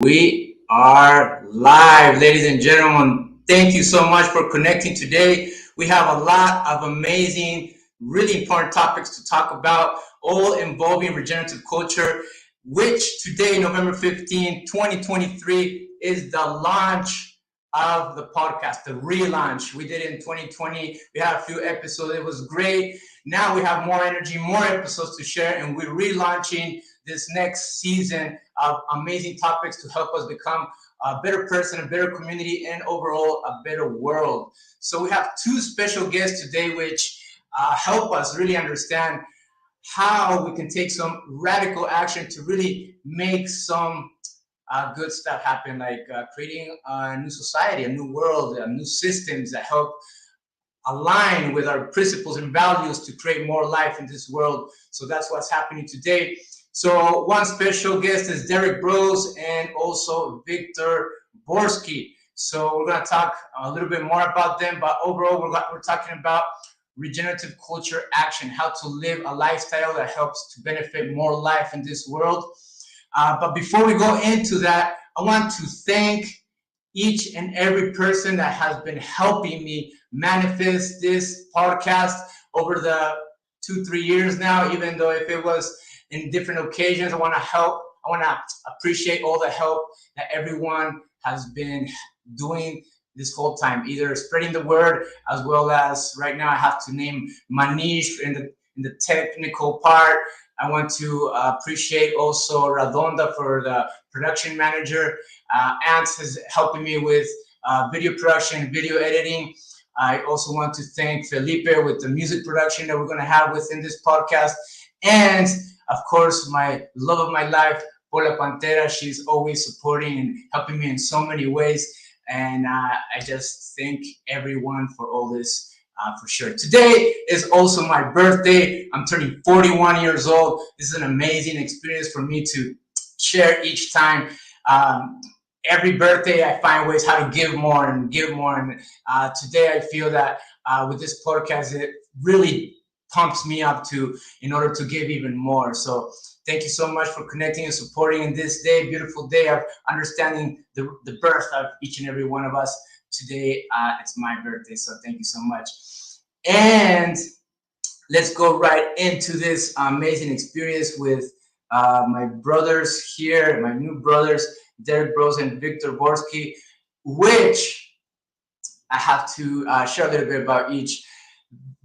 We are live, ladies and gentlemen. Thank you so much for connecting today. We have a lot of amazing, really important topics to talk about, all involving regenerative culture, which today, November 15th, 2023, is the launch of the podcast, the relaunch. We did it in 2020. We had a few episodes. It was great. Now we have more energy, more episodes to share, and we're relaunching this next season of amazing topics to help us become a better person, a better community, and overall a better world. So we have two special guests today, which help us really understand how we can take some radical action to really make some good stuff happen, like creating a new society, a new world, new systems that help align with our principles and values to create more life in this world. So that's what's happening today. So one special guest is Derrick Broze and also Victor Borski. So we're going to talk a little bit more about them, but overall we're talking about regenerative culture action, how to live a lifestyle that helps to benefit more life in this world. But before we go into that, I want to thank each and every person that has been helping me manifest this podcast over the 2-3 years now, even though if it was in different occasions. I want to appreciate all the help that everyone has been doing this whole time, either spreading the word as well as right now I have to name Manish in the technical part. I want to appreciate also Radonda for the production manager. Ants is helping me with video production, video editing. I also want to thank Felipe with the music production that we're going to have within this podcast. And of course, my love of my life, Paula Pantera, she's always supporting and helping me in so many ways. And I just thank everyone for all this for sure. Today is also my birthday. I'm turning 41 years old. This is an amazing experience for me to share each time. Every birthday, I find ways how to give more and give more. And today, I feel that with this podcast, it really pumps me up in order to give even more. So thank you so much for connecting and supporting in this day, beautiful day of understanding the birth of each and every one of us. Today, it's my birthday, so thank you so much. And let's go right into this amazing experience with my brothers here, my new brothers, Derrick Broze and Victor Borski, which I have to share a little bit about each.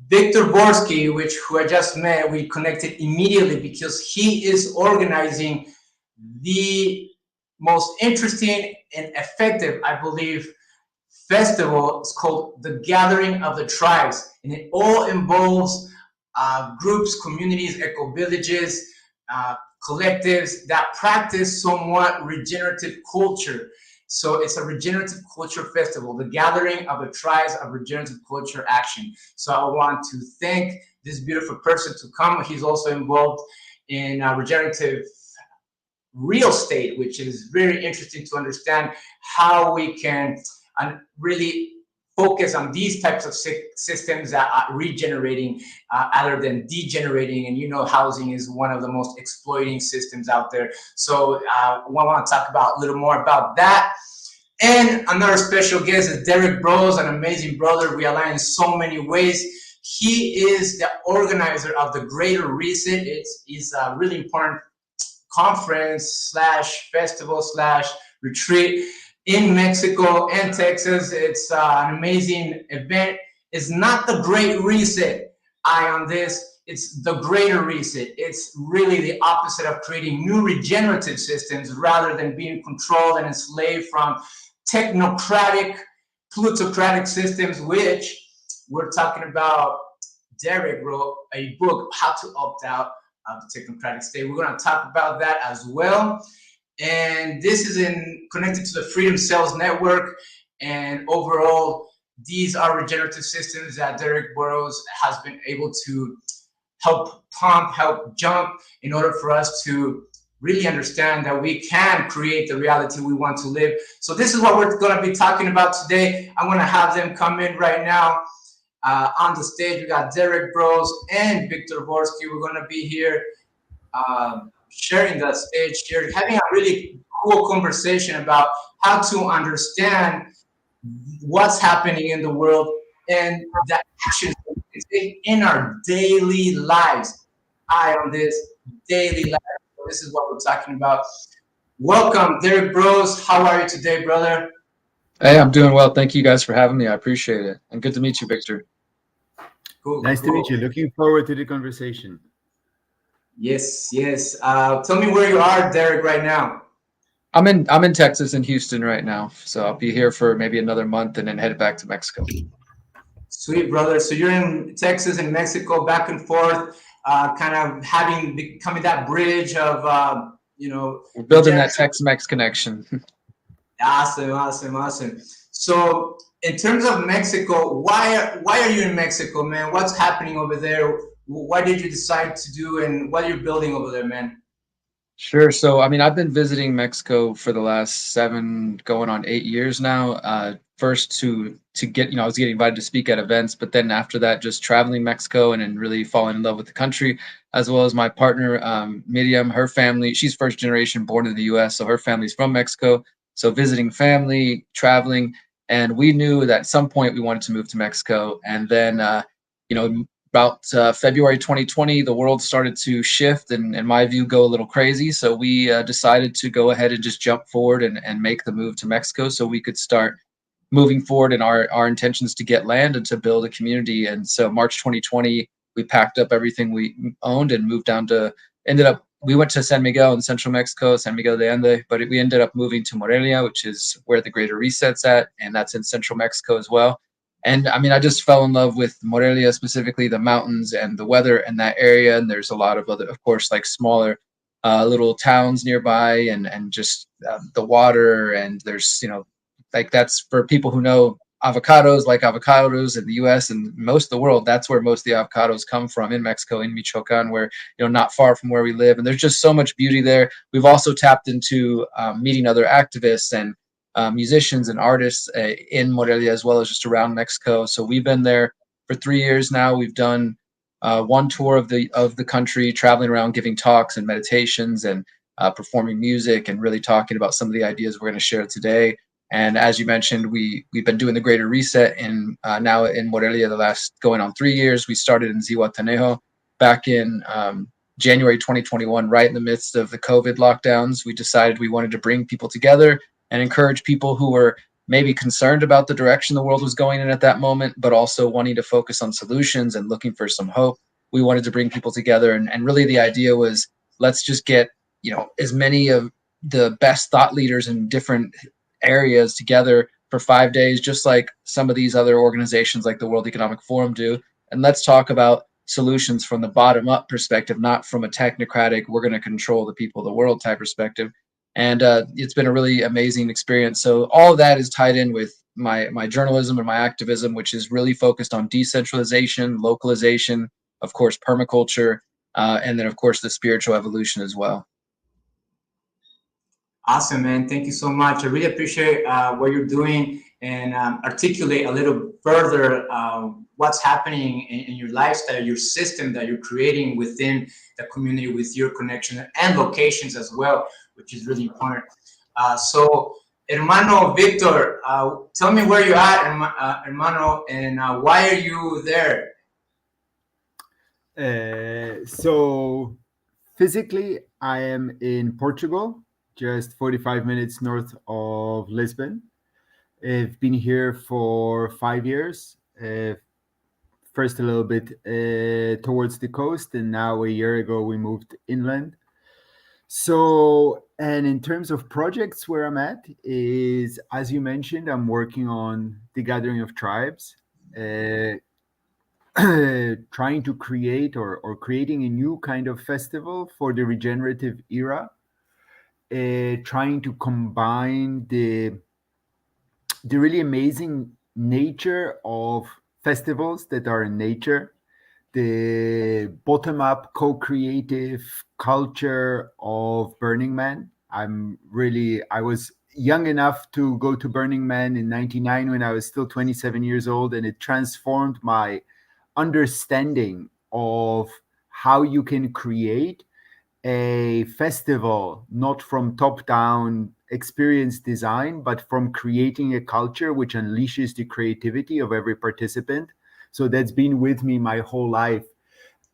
Victor Borski, who I just met, we connected immediately because he is organizing the most interesting and effective, I believe, festival. It's called the Gathering of the Tribes, and it all involves groups, communities, eco-villages, collectives that practice somewhat regenerative culture. So it's a regenerative culture festival, the Gathering of the Tribes of Regenerative Culture Action. So I want to thank this beautiful person to come. He's also involved in regenerative real estate, which is very interesting to understand how we can really focus on these types of systems that are regenerating other than degenerating. And housing is one of the most exploiting systems out there. So I want to talk about a little more about that. And another special guest is Derrick Broze, an amazing brother. We align in so many ways. He is the organizer of the Greater Reset. It's a really important conference / festival / retreat in Mexico and Texas. It's an amazing event. It's not the Great Reset on this. It's the Greater Reset. It's really the opposite of creating new regenerative systems rather than being controlled and enslaved from technocratic, plutocratic systems, which we're talking about. Derrick wrote a book, How to Opt Out of the Technocratic State. We're going to talk about that as well. And this is connected to the Freedom Cells Network. And overall, these are regenerative systems that Derrick Broze has been able to help pump, help jump in order for us to really understand that we can create the reality we want to live. So this is what we're going to be talking about today. I'm going to have them come in right now on the stage. We got Derrick Broze and Victor Borski. We're going to be here sharing the stage here, having a really cool conversation about how to understand what's happening in the world and the actions that we can take in our daily lives. Eye on this daily life. This is what we're talking about. Welcome, Derrick Broze. How are you today, brother? Hey, I'm doing well. Thank you guys for having me. I appreciate it. And good to meet you, Victor. Cool, Nice to meet cool. you. Looking forward to the conversation. Yes, yes. Tell me where you are, Derrick, right now. I'm in Texas and Houston right now. So I'll be here for maybe another month and then head back to Mexico. Sweet, brother. So you're in Texas and Mexico, back and forth, kind of becoming that bridge of, We're building that regenerative. Tex-Mex connection. Awesome, awesome, awesome. So, in terms of Mexico, why are you in Mexico, man? What's happening over there? What did you decide to do, and what are you building over there, man? Sure. So, I mean, I've been visiting Mexico for the last 7, going on 8 years now. First to get, I was getting invited to speak at events, but then after that, just traveling Mexico and then really falling in love with the country, as well as my partner, Miriam, her family. She's first generation born in the U.S., so her family's from Mexico. So visiting family, traveling, and we knew that at some point we wanted to move to Mexico, and then, you know, about February 2020, the world started to shift and, in my view, go a little crazy. So we decided to go ahead and just jump forward and make the move to Mexico so we could start moving forward in our intentions to get land and to build a community. And so March 2020, we packed up everything we owned and moved down to, we went to San Miguel in central Mexico, San Miguel de Allende, but we ended up moving to Morelia, which is where the Greater Reset's at, and that's in central Mexico as well. And I mean, I just fell in love with Morelia, specifically the mountains and the weather in that area. And there's a lot of other, of course, like smaller little towns nearby, and just the water. And there's, like that's for people who know avocados, like avocados in the U.S. and most of the world. That's where most of the avocados come from, in Mexico, in Michoacan, where, not far from where we live. And there's just so much beauty there. We've also tapped into meeting other activists and musicians and artists in Morelia, as well as just around Mexico. So we've been there for 3 years now. We've done one tour of the country, traveling around, giving talks and meditations and performing music, and really talking about some of the ideas we're going to share today. And as you mentioned, we've been doing the Greater Reset in now in Morelia the last going on 3 years. We started in Zihuatanejo back in January 2021, right in the midst of the COVID lockdowns. We decided we wanted to bring people together and encourage people who were maybe concerned about the direction the world was going in at that moment, but also wanting to focus on solutions and looking for some hope. We wanted to bring people together, and really the idea was, let's just get as many of the best thought leaders in different areas together for 5 days, just like some of these other organizations like the World Economic Forum do. And let's talk about solutions from the bottom up perspective, not from a technocratic, we're going to control the people of the world type perspective. And it's been a really amazing experience. So all of that is tied in with my journalism and my activism, which is really focused on decentralization, localization, of course, permaculture, and then, of course, the spiritual evolution as well. Awesome, man. Thank you so much. I really appreciate what you're doing, and articulate a little further what's happening in your lifestyle, your system that you're creating within the community with your connection and locations as well, which is really important. So, hermano Victor, tell me where you're at, hermano, and why are you there? So physically, I am in Portugal, just 45 minutes north of Lisbon. I've been here for 5 years. First a little bit towards the coast, and now a year ago we moved inland. So, and in terms of projects, where I'm at is, as you mentioned, I'm working on the Gathering of Tribes, trying to create or creating a new kind of festival for the regenerative era, trying to combine the really amazing nature of festivals that are in nature, the bottom-up co-creative culture of Burning Man. I was young enough to go to Burning Man in 99 when I was still 27 years old, and it transformed my understanding of how you can create a festival not from top down experience design, but from creating a culture which unleashes the creativity of every participant. So that's been with me my whole life.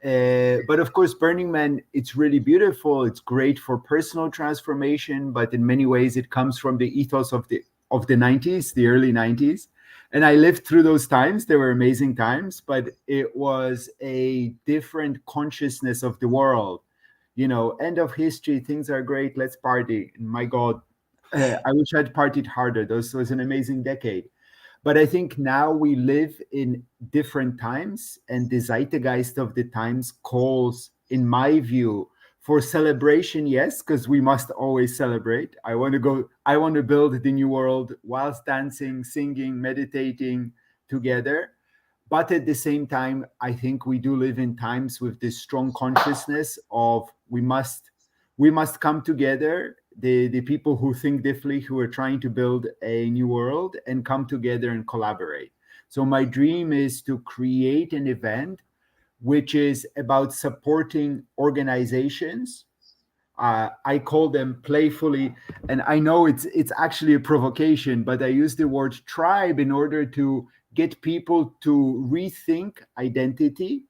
But of course, Burning Man, it's really beautiful. It's great for personal transformation, but in many ways, it comes from the ethos of the 90s, the early 90s. And I lived through those times. They were amazing times, but it was a different consciousness of the world. You know, end of history, things are great, let's party. And my God, I wish I'd partied harder. Those was an amazing decade. But I think now we live in different times, and the zeitgeist of the times calls, in my view, for celebration, yes, because we must always celebrate. I want to build the new world whilst dancing, singing, meditating together. But at the same time, I think we do live in times with this strong consciousness of we must come together, the people who think differently, who are trying to build a new world, and come together and collaborate. So my dream is to create an event which is about supporting organizations. I call them playfully, and I know it's actually a provocation, but I use the word tribe in order to get people to rethink identity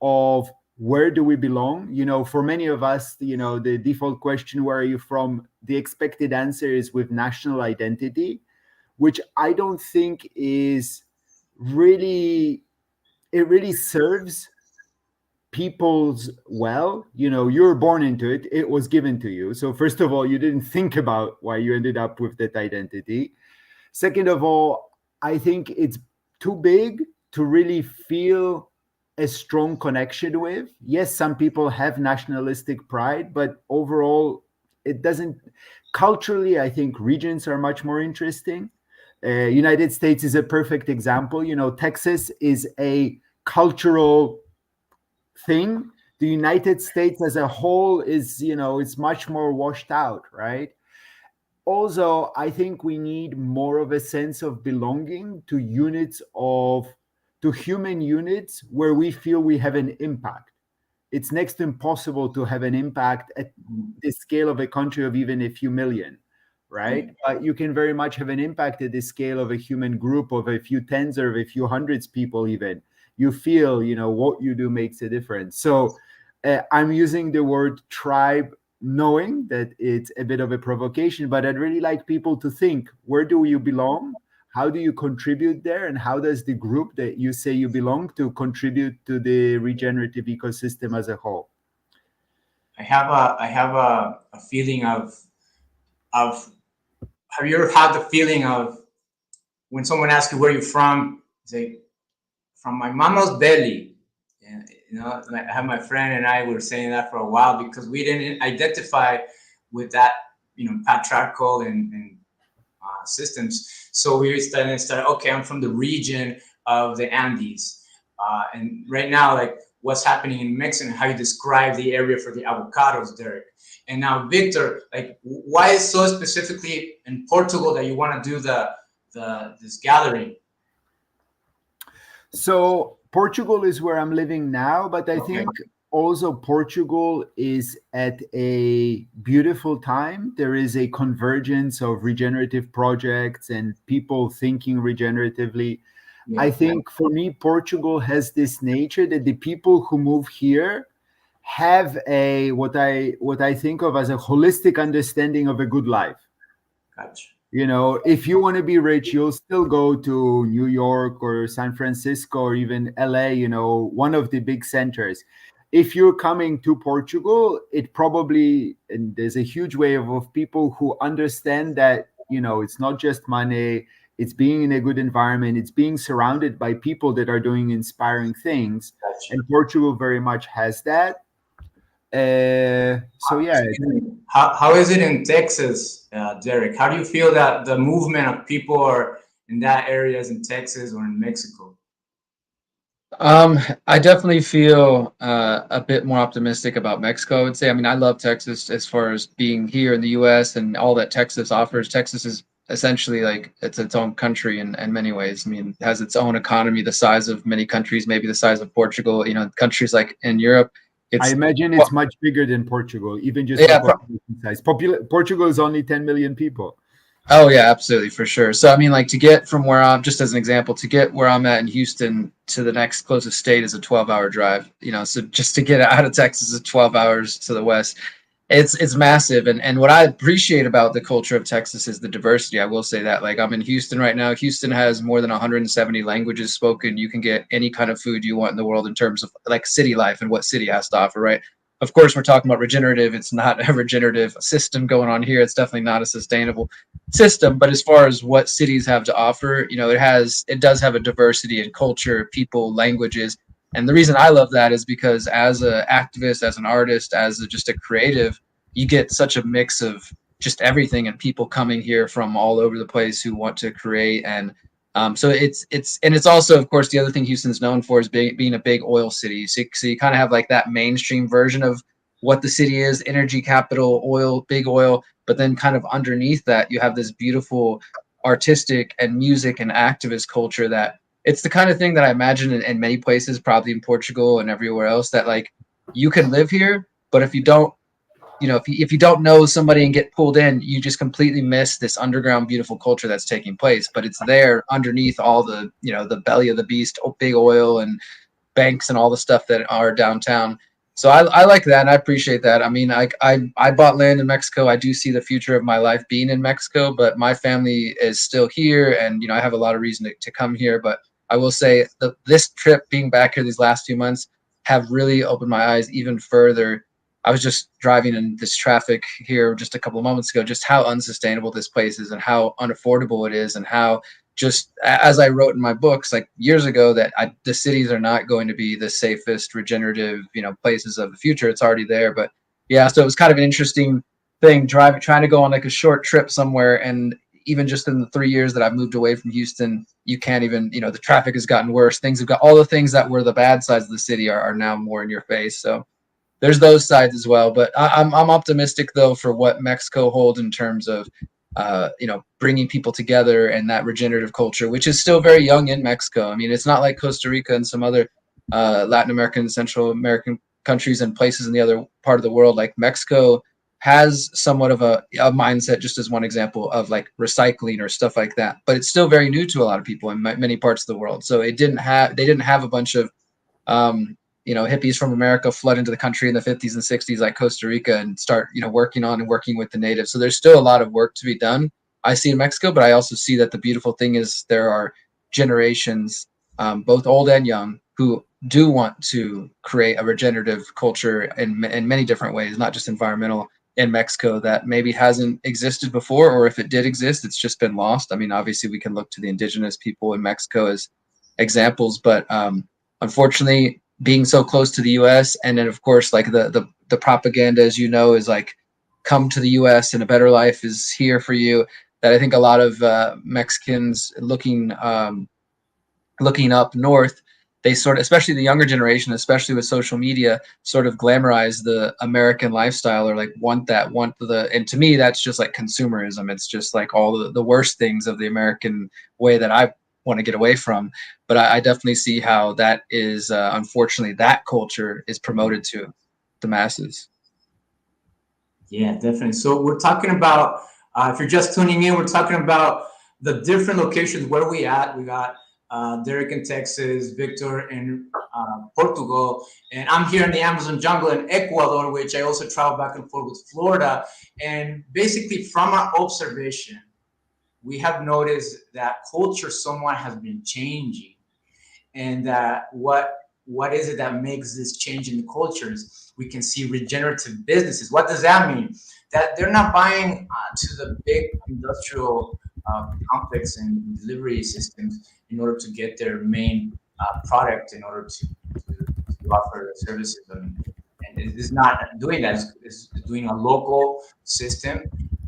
of where do we belong. You know, for many of us, you know, the default question, where are you from? The expected answer is with national identity, which I don't think is really, it really serves people's well. You know, you were born into it, it was given to you. So first of all, you didn't think about why you ended up with that identity. Second of all, I think it's too big to really feel a strong connection with. Yes, some people have nationalistic pride, but overall it doesn't. Culturally, I think regions are much more interesting. United States is a perfect example. You know, Texas is a cultural thing. The United States as a whole is, you know, it's much more washed out, right? Also, I think we need more of a sense of belonging to human units where we feel we have an impact. It's next to impossible to have an impact at the scale of a country of even a few million, right? But you can very much have an impact at the scale of a human group of a few tens or a few hundreds people even. You feel, you know, what you do makes a difference. So I'm using the word tribe, knowing that it's a bit of a provocation, but I'd really like people to think, where do you belong? How do you contribute there? And how does the group that you say you belong to contribute to the regenerative ecosystem as a whole? I have a feeling of have you ever had the feeling of when someone asks you where you're from, say from my mama's belly. And you know, like I have my friend and I were saying that for a while because we didn't identify with that, you know, patriarchal and systems. So we started, okay, I'm from the region of the Andes. And right now, like what's happening in Mexico and how you describe the area for the avocados, Derrick. And now, Victor, like why is so specifically in Portugal that you want to do this gathering? So Portugal is where I'm living now, but I Okay. think also Portugal is at a beautiful time. There is a convergence of regenerative projects and people thinking regeneratively. Yeah. I think for me, Portugal has this nature that the people who move here have a what I think of as a holistic understanding of a good life. Gotcha. You know, if you want to be rich, you'll still go to New York or San Francisco or even LA, you know, one of the big centers. If you're coming to Portugal, it probably, and there's a huge wave of people who understand that, you know, it's not just money, it's being in a good environment, it's being surrounded by people that are doing inspiring things. Gotcha. And Portugal very much has that. So yeah, How is it in Texas, Derrick? How do you feel that the movement of people are in that areas in Texas or in Mexico? I definitely feel a bit more optimistic about Mexico, I would say. I mean, I love Texas as far as being here in the US and all that Texas offers. Texas is essentially like it's its own country in many ways. I mean, it has its own economy, the size of many countries, maybe the size of Portugal, you know, countries like in Europe. I It's imagine it's well, much bigger than Portugal, even just yeah, in population size. Portugal is only 10 million people. oh yeah, absolutely for sure. So I mean, like to get from where I'm, just as an example, to get where I'm at in Houston to the next closest state is a 12-hour drive. So just to get out of Texas is 12 hours to the west. It's massive, and what I appreciate about the culture of Texas is the diversity. I will say that. Like I'm in Houston right now. Houston has more than 170 languages spoken. You can get any kind of food you want in the world in terms of like city life and what city has to offer, right? Of course, we're talking about regenerative. It's not a regenerative system going on here. It's definitely not a sustainable system. But as far as what cities have to offer, it does have a diversity in culture, people, languages. And the reason I love that is because as an activist, as an artist, just a creative, you get such a mix of just everything and people coming here from all over the place who want to create. And so it's also, of course, the other thing Houston's known for is being a big oil city. So you kind of have like that mainstream version of what the city is: energy capital, oil, big oil. But then kind of underneath that, you have this beautiful artistic and music and activist culture that it's the kind of thing that I imagine in many places, probably in Portugal and everywhere else, that like you can live here, but if you don't, if you don't know somebody and get pulled in, you just completely miss this underground beautiful culture that's taking place. But it's there underneath all the, the belly of the beast, big oil and banks and all the stuff that are downtown. So I like that, and I appreciate that. I mean, I bought land in Mexico. I do see the future of my life being in Mexico, but my family is still here, and I have a lot of reason to come here. But I will say that this trip, being back here these last 2 months, have really opened my eyes even further. I was just driving in this traffic here just a couple of moments ago, just how unsustainable this place is and how unaffordable it is, and how, just as I wrote in my books like years ago, that the cities are not going to be the safest regenerative places of the future. It's already there. But yeah, so it was kind of an interesting thing trying to go on like a short trip somewhere, and even just in the 3 years that I've moved away from Houston, you can't even, the traffic has gotten worse. Things have got, all the things that were the bad sides of the city are now more in your face. So there's those sides as well. But I'm optimistic though for what Mexico holds in terms of bringing people together and that regenerative culture, which is still very young in Mexico. I mean, it's not like Costa Rica and some other Latin American, Central American countries and places in the other part of the world. Like Mexico has somewhat of a mindset, just as one example, of like recycling or stuff like that. But it's still very new to a lot of people in many parts of the world. So they didn't have a bunch of hippies from America flood into the country in the 50s and 60s like Costa Rica and start, working with the natives. So there's still a lot of work to be done, I see, in Mexico, but I also see that the beautiful thing is there are generations, both old and young, who do want to create a regenerative culture in many different ways, not just environmental, in Mexico, that maybe hasn't existed before, or if it did exist, it's just been lost. I mean, obviously we can look to the indigenous people in Mexico as examples, but unfortunately, being so close to the U.S. and then of course like the propaganda, as is like, come to the U.S. and a better life is here for you. That I think a lot of Mexicans looking up north, they sort of, especially the younger generation, especially with social media, sort of glamorize the American lifestyle, or like want and to me that's just like consumerism. It's just like all the worst things of the American way that I want to get away from. But I definitely see how that is unfortunately that culture is promoted to the masses. Yeah, definitely. So we're talking about, if you're just tuning in, we're talking about the different locations where we at. We got Derrick in Texas, Victor in Portugal, and I'm here in the Amazon jungle in Ecuador, which I also travel back and forth with Florida. And basically, from our observation, we have noticed that culture somewhat has been changing, and that what is it that makes this change in the cultures? We can see regenerative businesses. What does that mean? That they're not buying to the big industrial complex and delivery systems in order to get their main product, in order to offer the services. And it is not doing that. It's doing a local system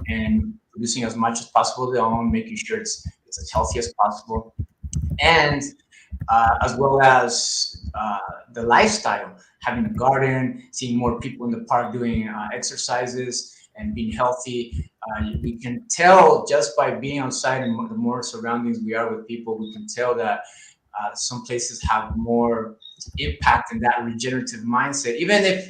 and producing as much as possible their own, making sure it's as healthy as possible. And as well as the lifestyle, having a garden, seeing more people in the park doing exercises and being healthy. We can tell just by being outside and the more surroundings we are with people, we can tell that some places have more impact in that regenerative mindset. Even if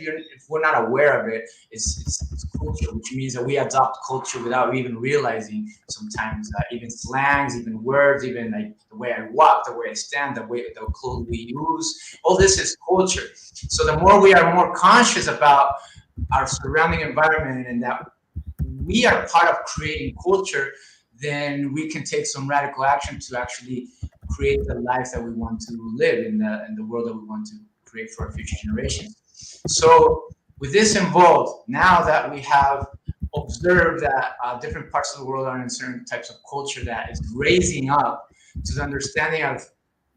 we're not aware of it, it's culture, which means that we adopt culture without even realizing. Sometimes even slangs, even words, even like the way I walk, the way I stand, the clothes we use. All this is culture. So the more we are more conscious about our surrounding environment and that we are part of creating culture, then we can take some radical action to actually create the life that we want to live in the world that we want to create for our future generations. So with this involved, now that we have observed that different parts of the world are in certain types of culture that is raising up to the understanding of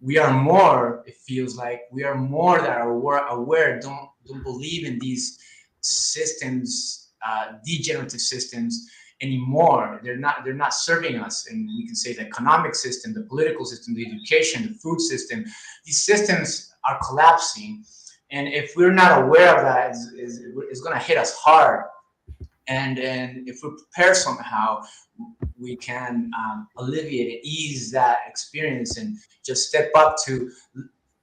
we are more, it feels like we are more that are aware, don't believe in these systems, degenerative systems anymore. They're not serving us. And we can say the economic system, the political system, the education, the food system, these systems are collapsing. And if we're not aware of that, it's going to hit us hard. And if we're prepared somehow, we can alleviate and ease that experience and just step up to,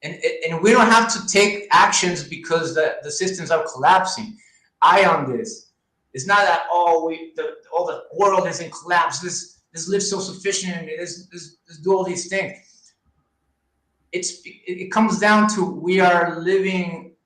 and we don't have to take actions because the systems are collapsing. Eye on this. It's not that all the world is in collapse. Let's live self-sufficient. Let's do all these things. It comes down to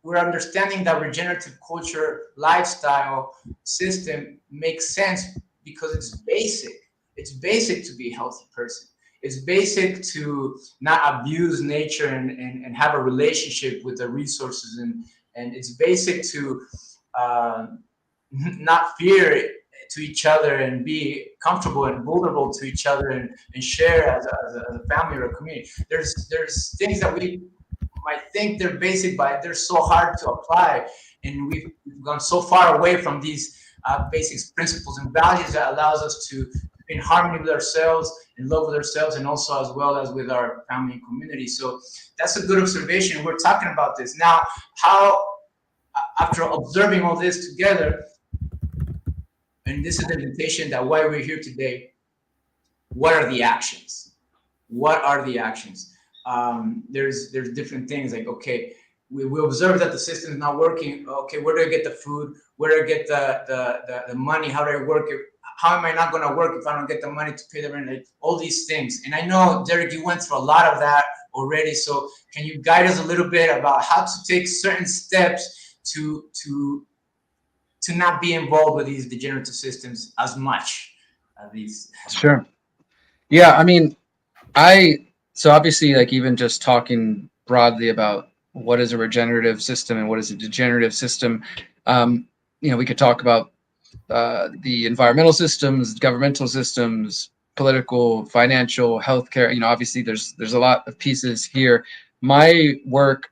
we're understanding that regenerative culture lifestyle system makes sense because it's basic. It's basic to be a healthy person. It's basic to not abuse nature and have a relationship with the resources, and it's basic to not fear to each other and be comfortable and vulnerable to each other and share as a family or a community. There's things that we might think they're basic, but they're so hard to apply, and we've gone so far away from these basic principles and values that allows us to be in harmony with ourselves, in love with ourselves, and also as well as with our family and community. So that's a good observation. We're talking about this now. How, after observing all this together, and this is the invitation that why we're here today, what are the actions? What are the actions? There's different things like, okay, we observe that the system is not working. Okay, where do I get the food? Where do I get the money? How do I work it? How am I not going to work if I don't get the money to pay the rent? Like, all these things. And I know, Derrick, you went through a lot of that already. So can you guide us a little bit about how to take certain steps to not be involved with these degenerative systems as much? Sure. Yeah, I mean, so obviously, like, even just talking broadly about what is a regenerative system and what is a degenerative system, we could talk about the environmental systems, governmental systems, political, financial, healthcare. Obviously there's a lot of pieces here. My work,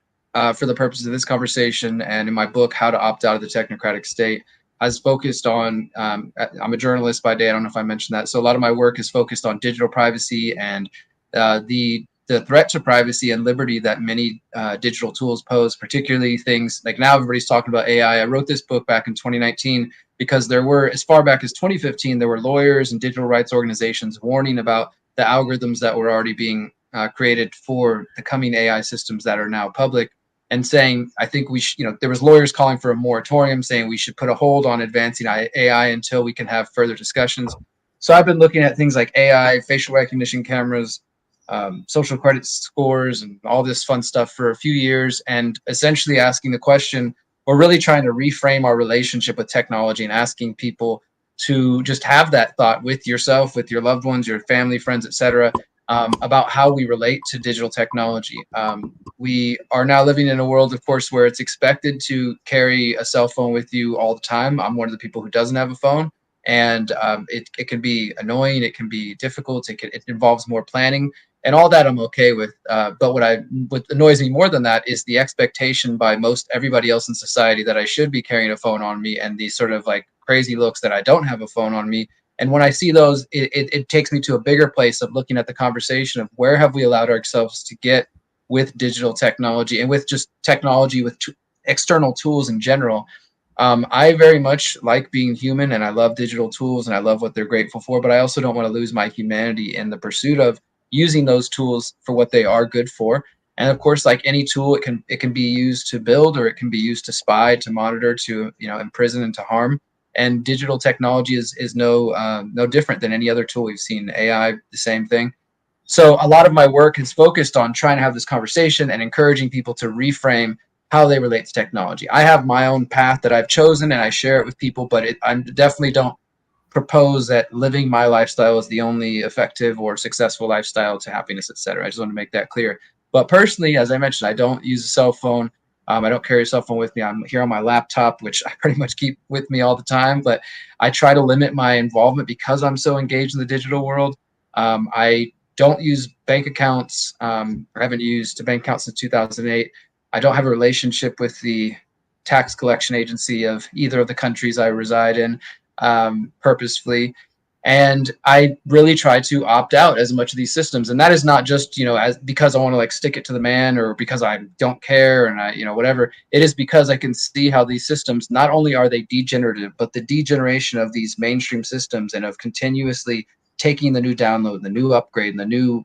for the purpose of this conversation and in my book, How to Opt Out of the Technocratic State, has focused on, I'm a journalist by day. I don't know if I mentioned that. So a lot of my work is focused on digital privacy and the threat to privacy and liberty that many digital tools pose, particularly things like now everybody's talking about AI. I wrote this book back in 2019 because there were, as far back as 2015, there were lawyers and digital rights organizations warning about the algorithms that were already being created for the coming AI systems that are now public, and saying, I think we should, there was lawyers calling for a moratorium, saying we should put a hold on advancing AI until we can have further discussions. So I've been looking at things like AI, facial recognition cameras, social credit scores, and all this fun stuff for a few years, and essentially asking the question, we're really trying to reframe our relationship with technology and asking people to just have that thought with yourself, with your loved ones, your family, friends, etc., about how we relate to digital technology. We are now living in a world, of course, where it's expected to carry a cell phone with you all the time. I'm one of the people who doesn't have a phone, and it can be annoying. It can be difficult. It involves more planning, and all that I'm okay with. But what annoys me more than that is the expectation by most everybody else in society that I should be carrying a phone on me, and these sort of like crazy looks that I don't have a phone on me. And when I see those, it takes me to a bigger place of looking at the conversation of where have we allowed ourselves to get with digital technology and with just technology, with external tools in general. I very much like being human, and I love digital tools and I love what they're grateful for, but I also don't want to lose my humanity in the pursuit of using those tools for what they are good for. And of course, like any tool, it can be used to build, or it can be used to spy, to monitor, to imprison, and to harm. And digital technology is no different than any other tool we've seen. AI, the same thing. So a lot of my work is focused on trying to have this conversation and encouraging people to reframe how they relate to technology. I have my own path that I've chosen, and I share it with people, but I definitely don't propose that living my lifestyle is the only effective or successful lifestyle to happiness, etc. I just want to make that clear. But personally, as I mentioned, I don't use a cell phone. I don't carry a cell phone with me. I'm here on my laptop, which I pretty much keep with me all the time. But I try to limit my involvement because I'm so engaged in the digital world. I don't use bank accounts. I haven't used a bank account since 2008. I don't have a relationship with the tax collection agency of either of the countries I reside in purposefully. And I really try to opt out as much of these systems. And that is not just, as because I want to like stick it to the man, or because I don't care and whatever. It is because I can see how these systems, not only are they degenerative, but the degeneration of these mainstream systems and of continuously taking the new download, the new upgrade, and the new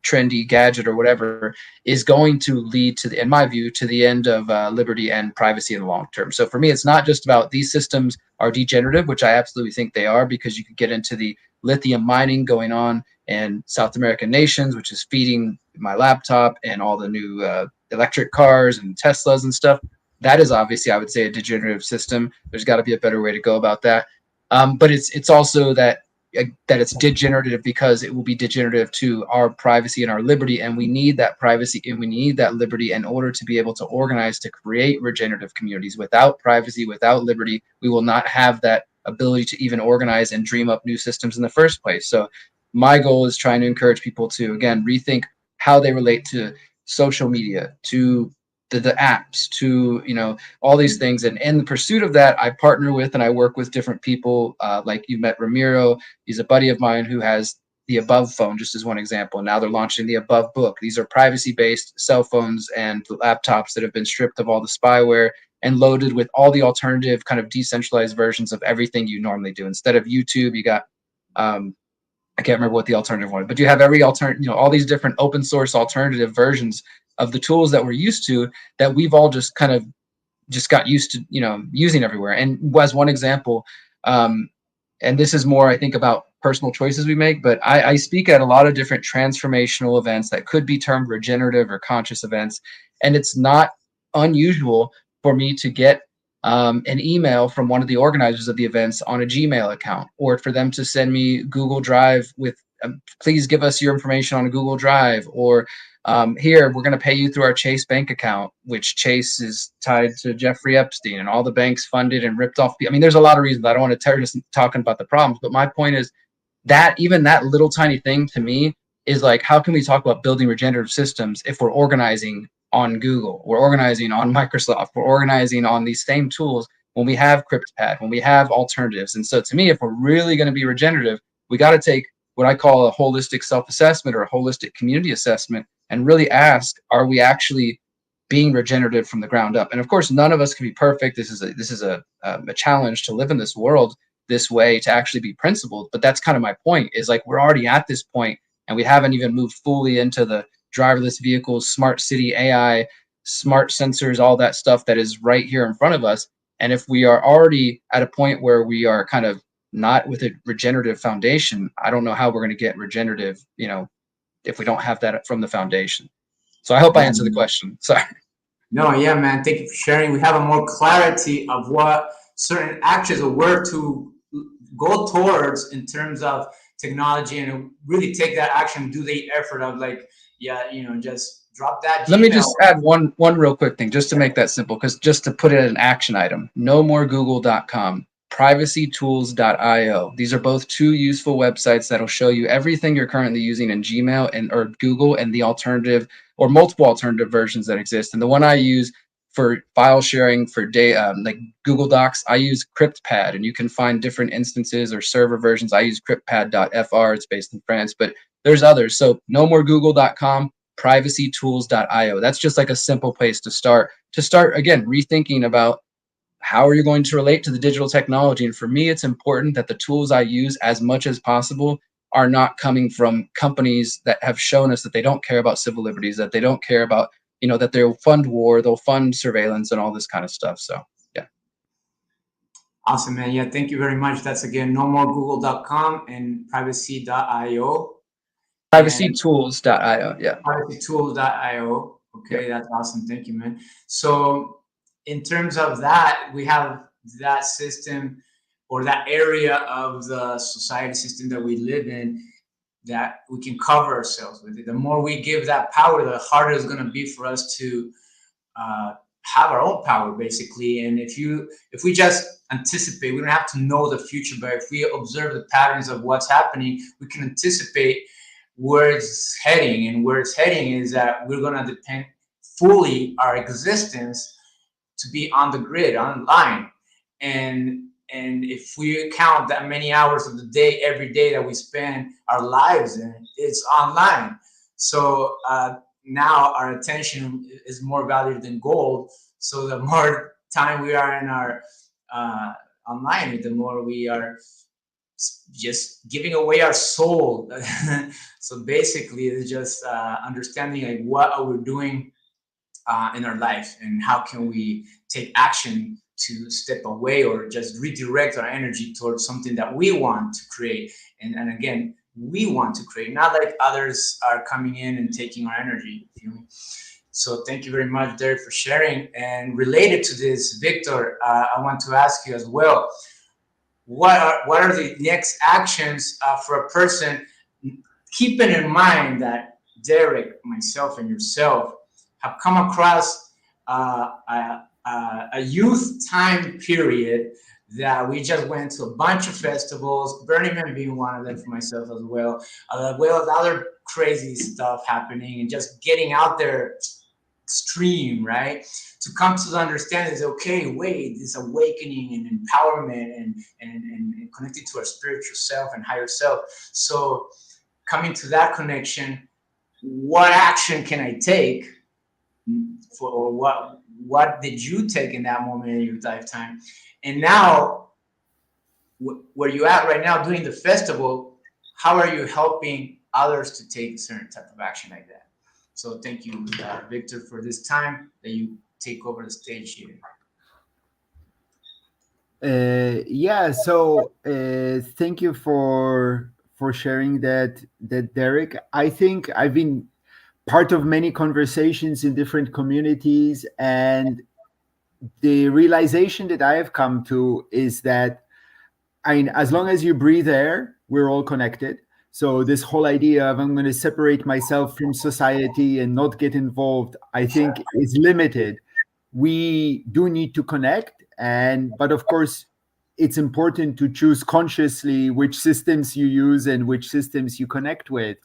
trendy gadget or whatever is going to lead to, in my view, to the end of liberty and privacy in the long term. So for me, it's not just about these systems are degenerative, which I absolutely think they are, because you can get into the lithium mining going on in South American nations, which is feeding my laptop and all the new electric cars and Teslas and stuff. That is obviously, I would say, a degenerative system. There's got to be a better way to go about that. But it's also that it's degenerative because it will be degenerative to our privacy and our liberty. And we need that privacy and we need that liberty in order to be able to organize, to create regenerative communities. Without privacy, without liberty, we will not have that ability to even organize and dream up new systems in the first place. So my goal is trying to encourage people to, again, rethink how they relate to social media, to the apps, to all these things. And in the pursuit of that, I partner with and I work with different people. Like you met Ramiro. He's a buddy of mine who has the Above phone, just as one example. Now they're launching the Above book. These are privacy-based cell phones and laptops that have been stripped of all the spyware and loaded with all the alternative kind of decentralized versions of everything you normally do. Instead of YouTube, you got I can't remember what the alternative one, but you have every alternative, all these different open source alternative versions of the tools that we're used to, that we've all just kind of just got used to, using everywhere. And as one example, and this is more, I think, about personal choices we make, but I speak at a lot of different transformational events that could be termed regenerative or conscious events. And it's not unusual for me to get an email from one of the organizers of the events on a Gmail account, or for them to send me Google Drive with, please give us your information on a Google Drive, or here, we're going to pay you through our Chase bank account, which Chase is tied to Jeffrey Epstein, and all the banks funded and ripped off. I mean, there's a lot of reasons. I don't want to tear just talking about the problems, but my point is that even that little tiny thing to me is like, how can we talk about building regenerative systems if we're organizing on Google, we're organizing on Microsoft, we're organizing on these same tools when we have CryptPad, when we have alternatives? And so to me, if we're really going to be regenerative, we got to take what I call a holistic self-assessment or a holistic community assessment and really ask, are we actually being regenerative from the ground up? And of course, none of us can be perfect. This is a challenge to live in this world this way, to actually be principled. But that's kind of my point, is like, we're already at this point and we haven't even moved fully into the driverless vehicles, smart city, AI, smart sensors, all that stuff that is right here in front of us. And if we are already at a point where we are kind of not with a regenerative foundation, I don't know how we're going to get regenerative, if we don't have that from the foundation. So I hope I answered the question. Sorry. No, yeah, man. Thank you for sharing. We have a more clarity of what certain actions or where to go towards in terms of technology, and really take that action, do the effort of like, just drop that Gmail. Let me just add one real quick thing, just to make that simple, because just to put it as an action item: no more Google.com, privacytools.io. These are both two useful websites that'll show you everything you're currently using in Gmail or Google, and the alternative or multiple alternative versions that exist. And the one I use for file sharing for like Google Docs, I use CryptPad, and you can find different instances or server versions. I use cryptpad.fr. It's based in France, but there's others. So no more Google.com, privacytools.io. That's just like a simple place to start again, rethinking about how are you going to relate to the digital technology. And for me, it's important that the tools I use, as much as possible, are not coming from companies that have shown us that they don't care about civil liberties, that they don't care about, that they'll fund war, they'll fund surveillance and all this kind of stuff. So, yeah. Awesome, man. Yeah, thank you very much. That's again, nomoregoogle.com and privacy.io. Privacytools.io. Yeah. Privacytools.io. Okay, Yeah. that's awesome. Thank you, man. So, in terms of that, we have that system or that area of the society system that we live in that we can cover ourselves with it. The more we give that power, the harder it's going to be for us to have our own power, basically. And if we just anticipate, we don't have to know the future, but if we observe the patterns of what's happening, we can anticipate where it's heading. And where it's heading is that we're going to depend fully our existence to be on the grid, online. And if we count that many hours of the day, every day that we spend our lives in, it's online. So now our attention is more valued than gold. So the more time we are in our online, the more we are just giving away our soul. So basically, it's just understanding like what are we doing in our life, and how can we take action to step away or just redirect our energy towards something that we want to create. And again, we want to create, not like others are coming in and taking our energy. You know? So thank you very much, Derrick, for sharing. And related to this, Victor, I want to ask you as well, what are the next actions for a person, keeping in mind that Derrick, myself, and yourself have come across a youth time period that we just went to a bunch of festivals, Burning Man being one of them for myself as well as other crazy stuff happening, and just getting out there extreme, right? To come to the understanding is, okay, wait, this awakening and empowerment and connecting to our spiritual self and higher self. So coming to that connection, what action can I take for, or what did you take in that moment in your lifetime? And now, where you at right now doing the festival, how are you helping others to take a certain type of action like that? So thank you, Victor, for this time that you take over the stage here. Yeah, so thank you for sharing that, Derrick. I think I've been part of many conversations in different communities, and the realization that I have come to is that, I mean, as long as you breathe air, we're all connected. So this whole idea of I'm going to separate myself from society and not get involved, I think is limited. We do need to connect, but of course, it's important to choose consciously which systems you use and which systems you connect with.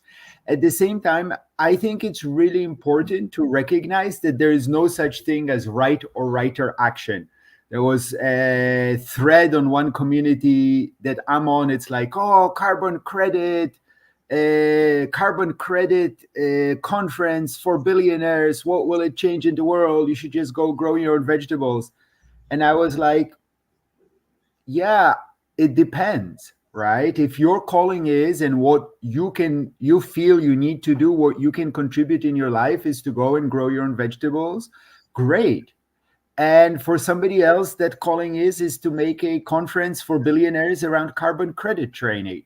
At the same time, I think it's really important to recognize that there is no such thing as right or righter action. There was a thread on one community that I'm on. It's like, oh, carbon credit conference for billionaires. What will it change in the world? You should just go grow your own vegetables. And I was like, yeah, it depends, right? If your calling is, and what you feel you need to do, what you can contribute in your life is to go and grow your own vegetables, great. And for somebody else, that calling is to make a conference for billionaires around carbon credit trading.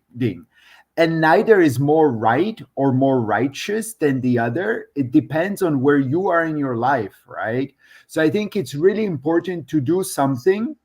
And neither is more right or more righteous than the other. It depends on where you are in your life, right? So I think it's really important to do something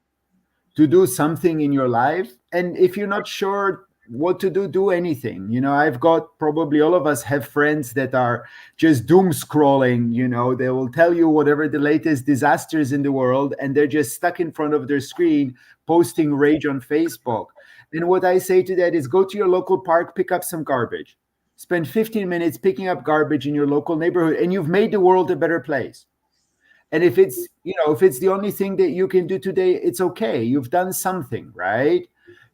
in your life. And if you're not sure what to do anything. I've got, probably all of us have friends that are just doom scrolling. They will tell you whatever the latest disasters in the world, and they're just stuck in front of their screen posting rage on Facebook. And what I say to that is, go to your local park, pick up some garbage, spend 15 minutes picking up garbage in your local neighborhood, and you've made the world a better place. And if it's the only thing that you can do today, it's okay. You've done something, right?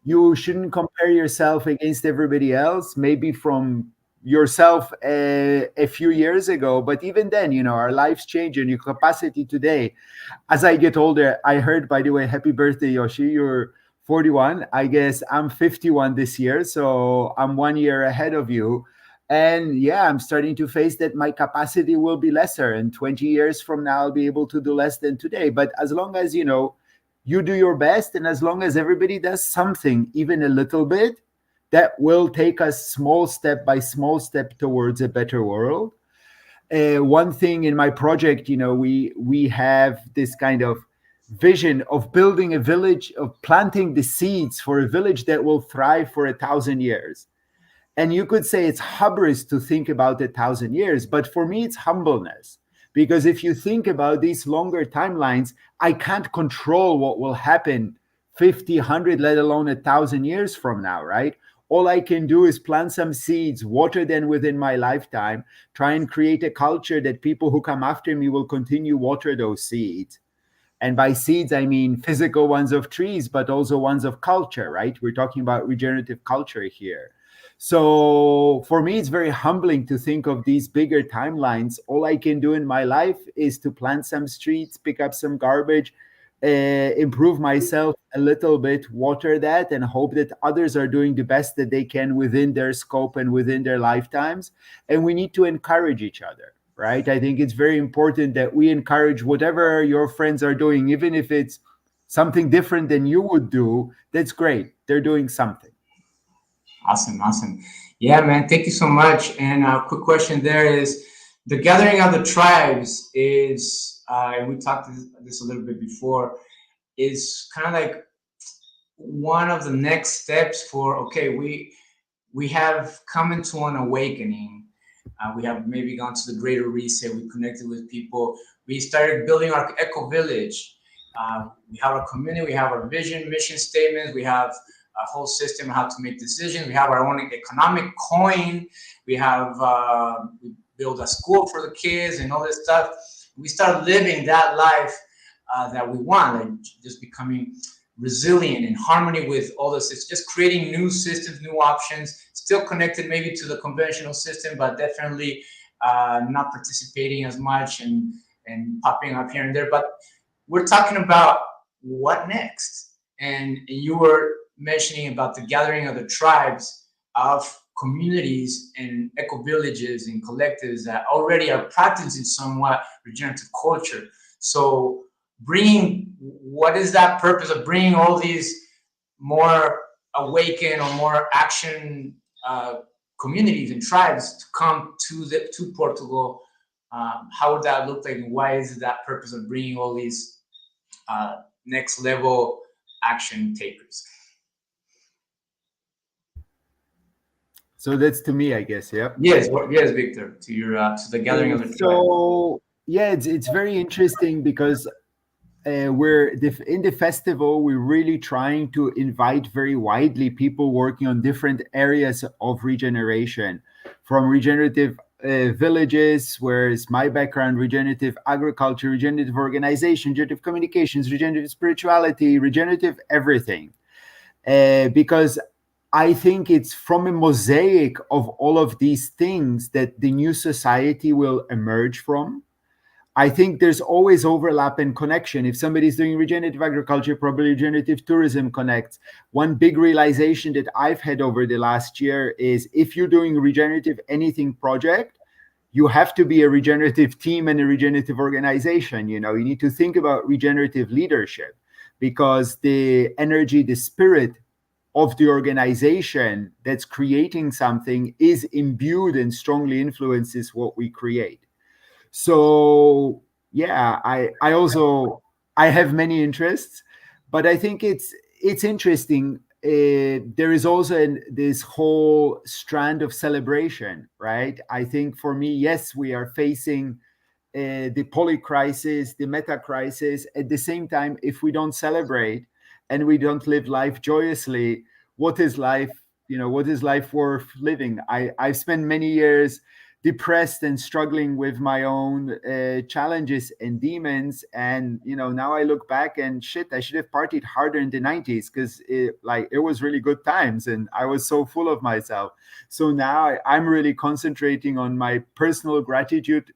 You shouldn't compare yourself against everybody else, maybe from yourself a few years ago. But even then, our lives change, and your capacity today. As I get older, I heard, by the way, happy birthday, Yoshi. You're 41. I guess I'm 51 this year, so I'm 1 year ahead of you. And yeah, I'm starting to face that my capacity will be lesser. And 20 years from now, I'll be able to do less than today. But as long as, you do your best, and as long as everybody does something, even a little bit, that will take us small step by small step towards a better world. One thing in my project, we have this kind of vision of building a village, of planting the seeds for a village that will thrive for 1,000 years. And you could say it's hubris to think about 1,000 years, but for me, it's humbleness. Because if you think about these longer timelines, I can't control what will happen 50, 100, let alone 1,000 years from now, right? All I can do is plant some seeds, water them within my lifetime, try and create a culture that people who come after me will continue water those seeds. And by seeds, I mean physical ones of trees, but also ones of culture, right? We're talking about regenerative culture here. So for me, it's very humbling to think of these bigger timelines. All I can do in my life is to plant some streets, pick up some garbage, improve myself a little bit, water that, and hope that others are doing the best that they can within their scope and within their lifetimes. And we need to encourage each other, right? I think it's very important that we encourage whatever your friends are doing, even if it's something different than you would do. That's great. They're doing something. Awesome. Yeah, man. Thank you so much. And a quick question there is the gathering of the tribes is, and we talked this a little bit before, is kind of like one of the next steps for, okay, we have come into an awakening. We have maybe gone to the greater reset. We connected with people. We started building our eco village. We have our community. We have our vision, mission statements. We have a whole system how to make decisions. We have our own economic coin. We build a school for the kids and all this stuff. We start living that life that we want, like just becoming resilient in harmony with all this. It's just creating new systems, new options, still connected maybe to the conventional system, but definitely not participating as much and popping up here and there. But we're talking about what next. And you were mentioning about the gathering of the tribes of communities and eco villages and collectives that already are practicing somewhat regenerative culture. So what is that purpose of bringing all these more awakened or more action communities and tribes to come to Portugal? How would that look like, and why is that purpose of bringing all these next level action takers? So that's to me, I guess. Yeah. Yes, Victor. To your to the gathering of the tribe. So yeah, it's very interesting because in the festival, we're really trying to invite very widely people working on different areas of regeneration, from regenerative villages, where it's my background, regenerative agriculture, regenerative organization, regenerative communications, regenerative spirituality, regenerative everything. Because I think it's from a mosaic of all of these things that the new society will emerge from. I think there's always overlap and connection. If somebody's doing regenerative agriculture, probably regenerative tourism connects. One big realization that I've had over the last year is if you're doing regenerative anything project, you have to be a regenerative team and a regenerative organization. You need to think about regenerative leadership, because the energy, the spirit of the organization that's creating something is imbued and strongly influences what we create. So yeah, I have many interests, but I think it's interesting. There is also this whole strand of celebration, right? I think for me, yes, we are facing the poly crisis, the meta crisis. At the same time, if we don't celebrate and we don't live life joyously, what is life? What is life worth living? I've spent many years depressed and struggling with my own challenges and demons, and now I look back and shit, I should have partied harder in the 90s, because it was really good times and I was so full of myself. So now I'm really concentrating on my personal gratitude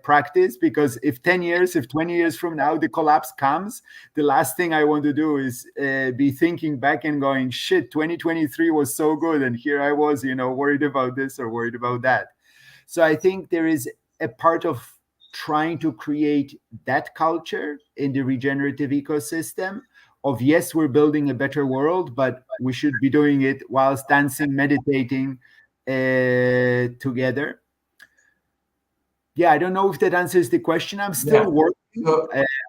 practice, because if 10 years, if 20 years from now the collapse comes, the last thing I want to do is be thinking back and going, shit, 2023 was so good, and here I was, worried about this or worried about that. So I think there is a part of trying to create that culture in the regenerative ecosystem of, yes, we're building a better world, but we should be doing it whilst dancing, meditating together. Yeah, I don't know if that answers the question. I'm still working.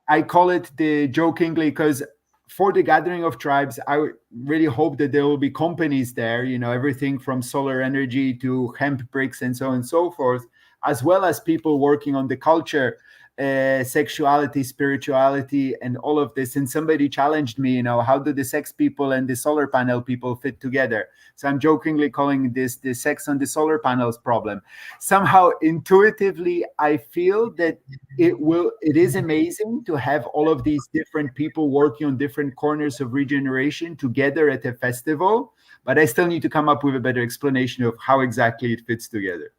I call it the jokingly, because for the gathering of tribes, I really hope that there will be companies there, everything from solar energy to hemp bricks and so on and so forth, as well as people working on the culture, sexuality, spirituality, and all of this. And somebody challenged me, how do the sex people and the solar panel people fit together? So I'm jokingly calling this the sex on the solar panels problem. Somehow intuitively, I feel that it is amazing to have all of these different people working on different corners of regeneration together at a festival, but I still need to come up with a better explanation of how exactly it fits together.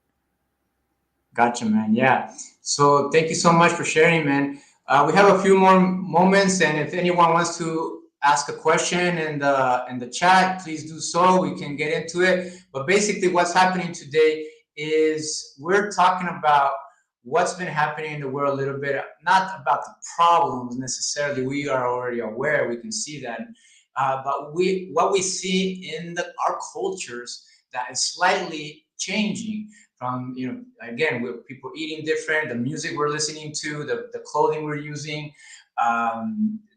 Gotcha, man. Yeah. So thank you so much for sharing, man. We have a few more moments, and if anyone wants to ask a question in the chat, please do so. We can get into it. But basically, what's happening today is we're talking about what's been happening in the world a little bit, not about the problems necessarily. We are already aware. We can see that. But what we see in our cultures that is slightly changing. From, again, with people eating different, the music we're listening to, the clothing we're using,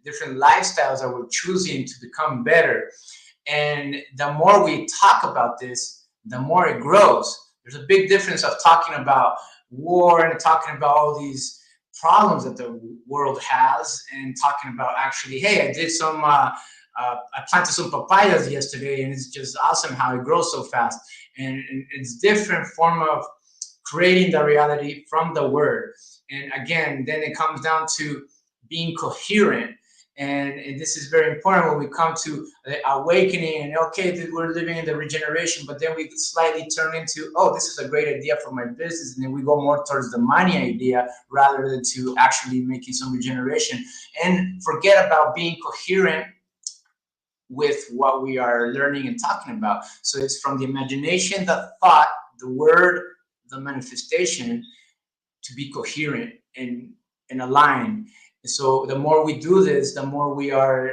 different lifestyles that we're choosing to become better. And the more we talk about this, the more it grows. There's a big difference of talking about war and talking about all these problems that the world has, and talking about actually, hey, I did some, I planted some papayas yesterday, and it's just awesome how it grows so fast. And it's different form of creating the reality from the word. And again, then it comes down to being coherent. And this is very important when we come to the awakening, and okay, we're living in the regeneration, but then we slightly turn into, oh, this is a great idea for my business. And then we go more towards the money idea rather than to actually making some regeneration, and forget about being coherent with what we are learning and talking about. So it's from the imagination, the thought, the word, the manifestation, to be coherent and aligned. So the more we do this, the more we are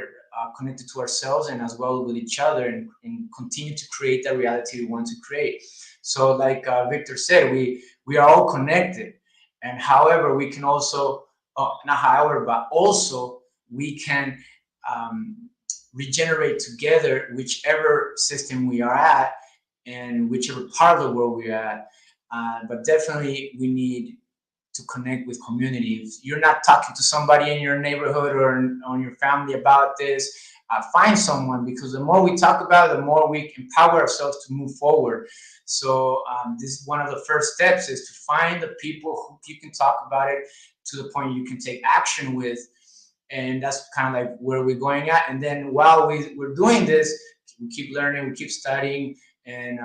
connected to ourselves and as well with each other, and continue to create the reality we want to create. So like Victor said, we are all connected. And however, we can also, not however, but also we can regenerate together whichever system we are at and whichever part of the world we're at. But definitely we need to connect with community. If you're not talking to somebody in your neighborhood or on your family about this, find someone, because the more we talk about it, the more we empower ourselves to move forward. So this is one of the first steps, is to find the people who you can talk about it to the point you can take action with. And that's kind of like where we're going at. And then while we're doing this, we keep learning, we keep studying, and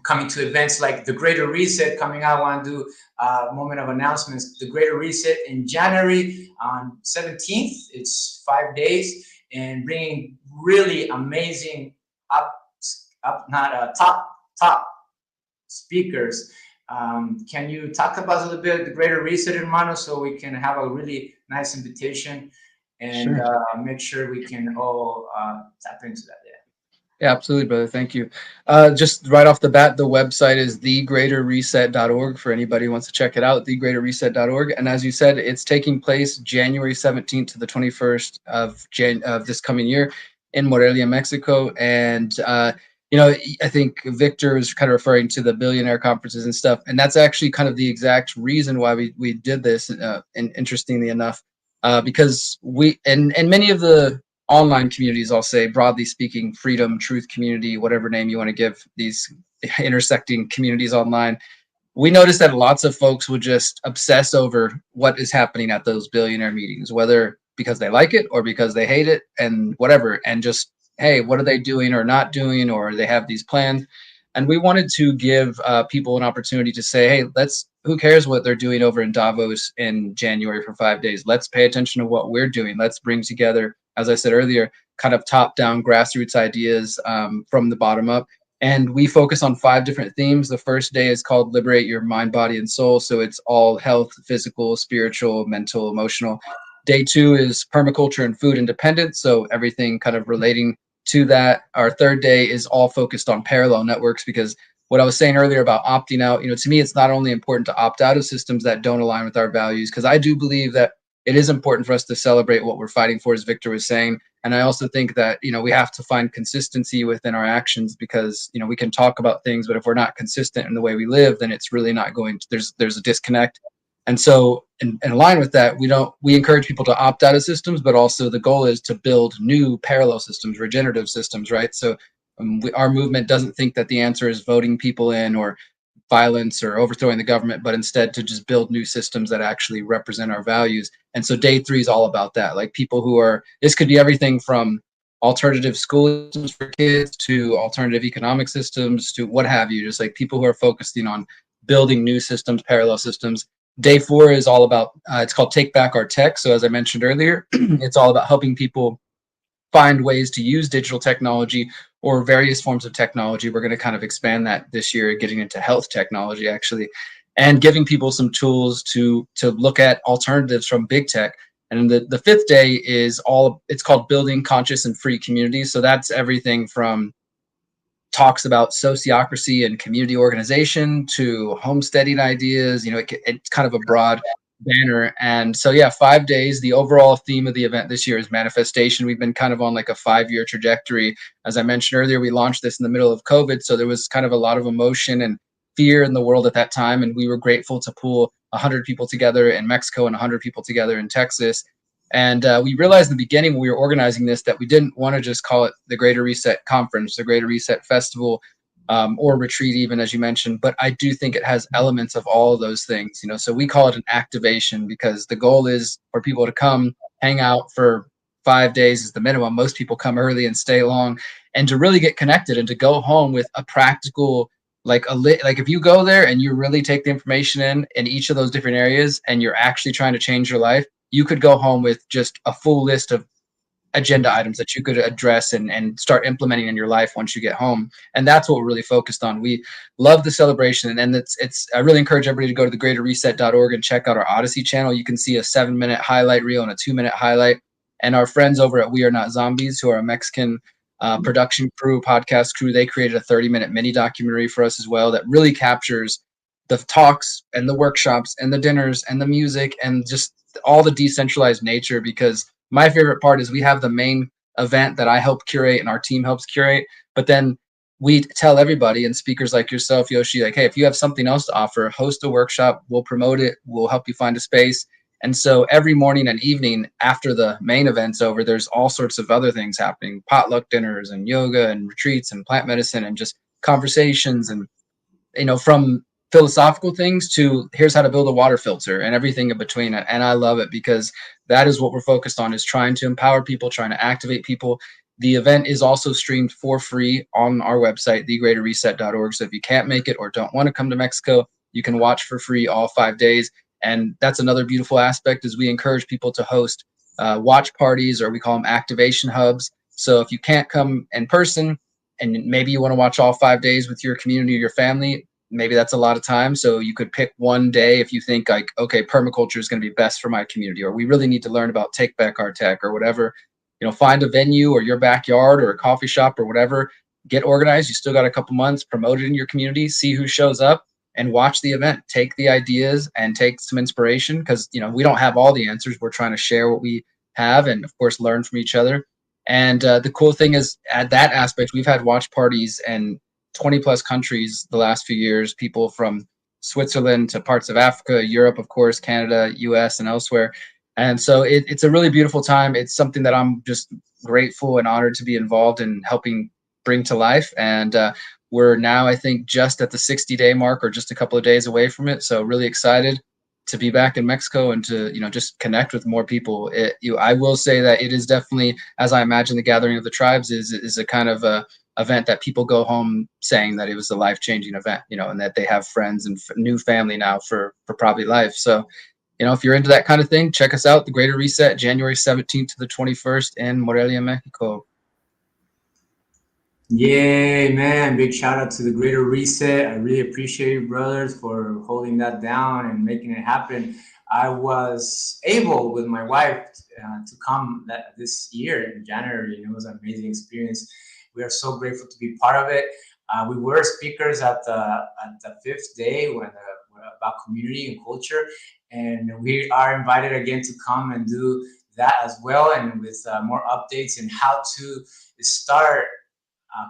coming to events like the Greater Reset coming out. I want to do a moment of announcements. The Greater Reset in January on 17th. It's 5 days, and bringing really amazing top speakers. Can you talk about a little bit the Greater Reset, hermano, so we can have a really nice invitation and Sure. make sure we can all tap into that? Yeah, absolutely, brother. Thank you. Just right off the bat, the website is thegreaterreset.org for anybody who wants to check it out, thegreaterreset.org. And as you said, it's taking place January 17th to the 21st of this coming year in Morelia, Mexico. And, I think Victor is kind of referring to the billionaire conferences and stuff. And that's actually kind of the exact reason why we did this, and interestingly enough, because and many of the online communities, I'll say, broadly speaking, freedom, truth community, whatever name you want to give these intersecting communities online, we noticed that lots of folks would just obsess over what is happening at those billionaire meetings, whether because they like it or because they hate it and whatever, and just, hey, what are they doing or not doing, or they have these plans. And we wanted to give people an opportunity to say, hey, who cares what they're doing over in Davos in January for 5 days? Let's pay attention to what we're doing. Let's bring together, as I said earlier, kind of top-down grassroots ideas from the bottom up. And we focus on 5 different themes. The first day is called Liberate Your Mind, Body, and Soul. So it's all health, physical, spiritual, mental, emotional. Day 2 is permaculture and food independence. So everything kind of relating to that. Our third day is all focused on parallel networks, because what I was saying earlier about opting out, to me, it's not only important to opt out of systems that don't align with our values, because I do believe that it is important for us to celebrate what we're fighting for, as Victor was saying. And I also think that, we have to find consistency within our actions, because, we can talk about things, but if we're not consistent in the way we live, then it's really not going to, there's a disconnect. And so in line with that, we encourage people to opt out of systems, but also the goal is to build new parallel systems, regenerative systems, right? So our movement doesn't think that the answer is voting people in or violence or overthrowing the government, but instead to just build new systems that actually represent our values. And so day 3 is all about that. Like people this could be everything from alternative school systems for kids to alternative economic systems to what have you, just like people who are focusing on building new systems, parallel systems. Day 4 is all about, it's called Take Back Our Tech. So as I mentioned earlier, it's all about helping people find ways to use digital technology or various forms of technology. We're going to kind of expand that this year, getting into health technology actually, and giving people some tools to look at alternatives from big tech. And the 5th day is it's called Building Conscious and Free Communities. So that's everything from talks about sociocracy and community organization to homesteading ideas. It's kind of a broad banner. And so, 5 days. The overall theme of the event this year is manifestation. We've been kind of on like a 5-year trajectory. As I mentioned earlier, we launched this in the middle of COVID. So there was kind of a lot of emotion and fear in the world at that time. And we were grateful to pull 100 people together in Mexico and 100 people together in Texas. And we realized in the beginning when we were organizing this that we didn't want to just call it the Greater Reset Conference, the Greater Reset Festival, or retreat even, as you mentioned. But I do think it has elements of all of those things. So we call it an activation, because the goal is for people to come hang out for 5 days is the minimum. Most people come early and stay long, and to really get connected and to go home with a practical, like if you go there and you really take the information in each of those different areas and you're actually trying to change your life, you could go home with just a full list of agenda items that you could address and start implementing in your life once you get home. And that's what we're really focused on. We love the celebration. And I really encourage everybody to go to thegreaterreset.org and check out our Odyssey channel. You can see a 7-minute highlight reel and a 2-minute highlight. And our friends over at We Are Not Zombies, who are a Mexican production crew, podcast crew, they created a 30-minute mini documentary for us as well that really captures the talks and the workshops and the dinners and the music and just all the decentralized nature. Because my favorite part is we have the main event that I help curate and our team helps curate, but then we tell everybody, and speakers like yourself, Yoshi, like, hey, if you have something else to offer, host a workshop, we'll promote it, we'll help you find a space. And so every morning and evening after the main event's over, there's all sorts of other things happening, potluck dinners and yoga and retreats and plant medicine and just conversations and, from philosophical things to here's how to build a water filter and everything in between. And I love it because that is what we're focused on, is trying to empower people, trying to activate people. The event is also streamed for free on our website, thegreaterreset.org. So if you can't make it or don't want to come to Mexico, you can watch for free all 5 days. And that's another beautiful aspect, is we encourage people to host watch parties, or we call them activation hubs. So if you can't come in person and maybe you want to watch all 5 days with your community or your family, maybe that's a lot of time. So you could pick one day if you think like, okay, permaculture is going to be best for my community, or we really need to learn about Take Back Our Tech or whatever. Find a venue or your backyard or a coffee shop or whatever, get organized. You still got a couple months, promote it in your community, see who shows up and watch the event. Take the ideas and take some inspiration, because, we don't have all the answers. We're trying to share what we have and, of course, learn from each other. And the cool thing is, at that aspect, we've had watch parties in 20 plus countries the last few years, people from Switzerland to parts of Africa, Europe, of course, Canada, US, and elsewhere. And so it's a really beautiful time. It's something that I'm just grateful and honored to be involved in helping bring to life. And we're now, I think, just at the 60-day mark, or just a couple of days away from it. So really excited to be back in Mexico and to, just connect with more people. I will say that it is definitely, as I imagine the Gathering of the Tribes is a kind of a event that people go home saying that it was a life-changing event, and that they have friends and new family now for probably life. So, if you're into that kind of thing, check us out. The Greater Reset, January 17th to the 21st in Morelia, Mexico. Yay, man. Big shout out to the Greater Reset. I really appreciate you, brothers, for holding that down and making it happen. I was able with my wife to come this year in January, and it was an amazing experience. We are so grateful to be part of it. We were speakers at the fifth day about community and culture, and we are invited again to come and do that as well, and with more updates and how to start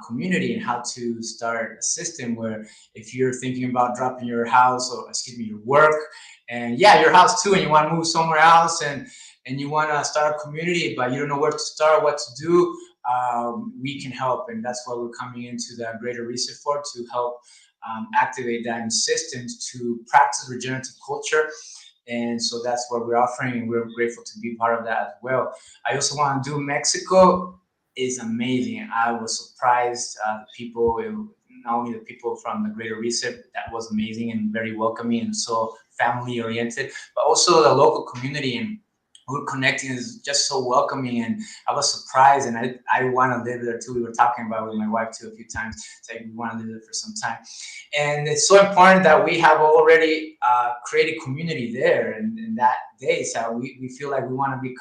community and how to start a system where if you're thinking about dropping your house or your work and your house too, and you want to move somewhere else and you want to start a community but you don't know where to start, what to do, we can help. And that's what we're coming into the Greater Reset for, to help activate that in systems to practice regenerative culture. And so that's what we're offering, and we're grateful to be part of that as well. I also want to do Mexico. Is amazing. I was surprised. The people, not only the people from the Greater Reset, that was amazing and very welcoming and so family oriented, but also the local community and we're connecting is just so welcoming. And I was surprised, and I want to live there too. We were talking about it with my wife too a few times. It's like we want to live there for some time, and it's so important that we have already created community there. And in that day, so we feel like we want to be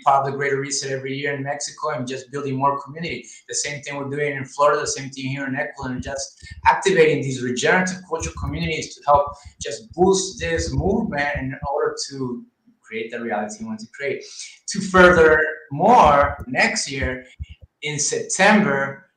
part of the Greater Reset every year in Mexico and just building more community. The same thing we're doing in Florida, the same thing here in Ecuador, and just activating these regenerative culture communities to help just boost this movement in order to create the reality you want to create. To further more, next year in September,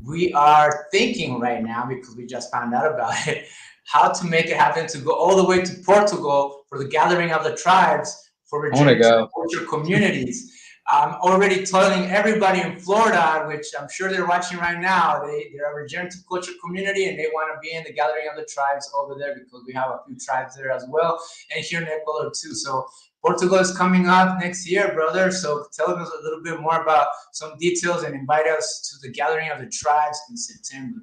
we are thinking right now, because we just found out about it, how to make it happen to go all the way to Portugal for the gathering of the tribes for regenerative culture communities. I'm already telling everybody in Florida, which I'm sure they're watching right now, they're a regenerative culture community and they want to be in the gathering of the tribes over there, because we have a few tribes there as well, and here in Ecuador too. So Portugal is coming up next year, brother. So tell us a little bit more about some details and invite us to the gathering of the tribes in September.